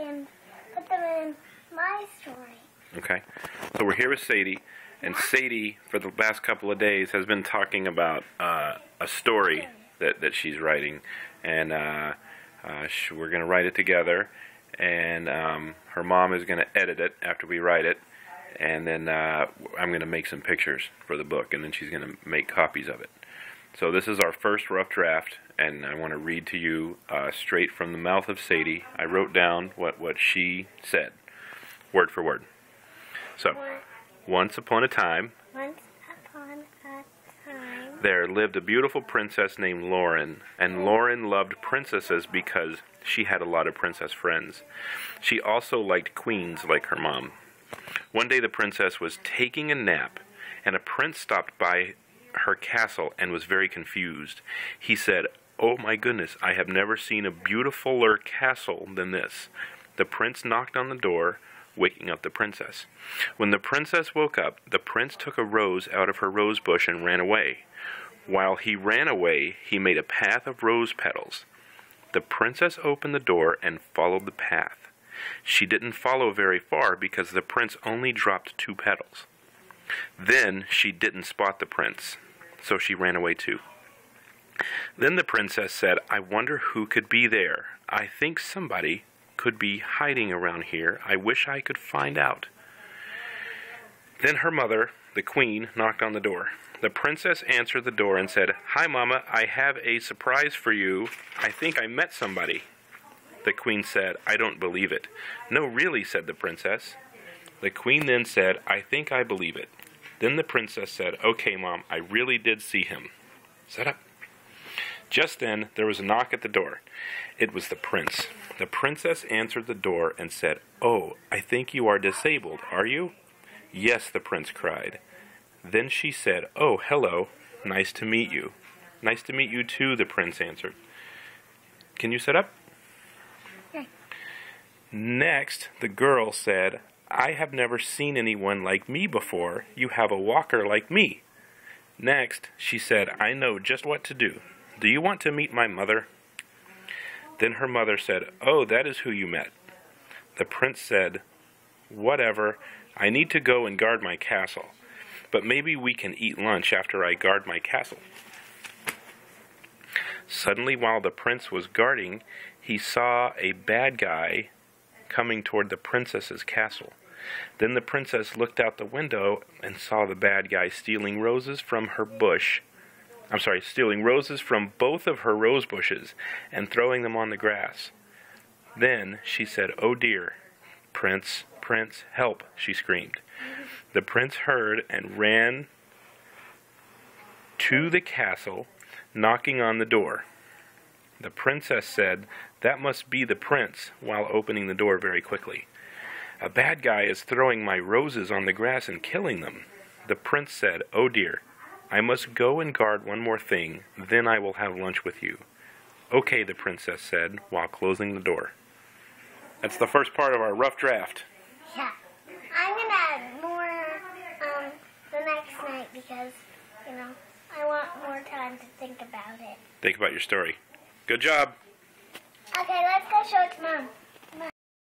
and put them in my story. Okay. So we're here with Sadie, and Sadie, for the last couple of days, has been talking about a story that she's writing, and we're going to write it together, and her mom is going to edit it after we write it, and then I'm going to make some pictures for the book, and then she's going to make copies of it. So this is our first rough draft, and I want to read to you straight from the mouth of Sadie. I wrote down what she said, word for word. So, once upon a time, there lived a beautiful princess named Lauren, and Lauren loved princesses because she had a lot of princess friends. She also liked queens like her mom. One day the princess was taking a nap, and a prince stopped by her castle and was very confused. He said, "Oh my goodness, I have never seen a beautifuler castle than this." The prince knocked on the door, waking up the princess. When the princess woke up, the prince took a rose out of her rose bush and ran away. While he ran away, he made a path of rose petals. The princess opened the door and followed the path. She didn't follow very far because the prince only dropped 2 petals. Then she didn't spot the prince, so she ran away too. Then the princess said, "I wonder who could be there. I think somebody could be hiding around here. I wish I could find out." Then her mother, the queen, knocked on the door. The princess answered the door and said, "Hi, Mama, I have a surprise for you. I think I met somebody." The queen said, "I don't believe it." "No, really," said the princess. The queen then said, "I think I believe it." Then the princess said, "Okay, Mom, I really did see him." Shut up. Just then, there was a knock at the door. It was the prince. The princess answered the door and said, "Oh, I think you are disabled, are you?" "Yes," the prince cried. Then she said, "Oh, hello. Nice to meet you." "Nice to meet you too," the prince answered. "Can you sit up?" Okay. Next, the girl said, "I have never seen anyone like me before. You have a walker like me." Next, she said, "I know just what to do. Do you want to meet my mother?" Then her mother said, "Oh, that is who you met." The prince said, "Whatever. I need to go and guard my castle. But maybe we can eat lunch after I guard my castle." Suddenly, while the prince was guarding, he saw a bad guy coming toward the princess's castle. Then the princess looked out the window and saw the bad guy stealing roses from her bush. Stealing roses from both of her rose bushes and throwing them on the grass. Then she said, "Oh dear, Prince, Prince, help," she screamed. The prince heard and ran to the castle, knocking on the door. The princess said, "That must be the prince," while opening the door very quickly. "A bad guy is throwing my roses on the grass and killing them." The prince said, "Oh dear, I must go and guard one more thing, then I will have lunch with you." "Okay," the princess said, while closing the door. That's the first part of our rough draft. Yeah. I'm going to add more the next night because, I want more time to think about it. Think about your story. Good job. Okay, let's go show it to Mom.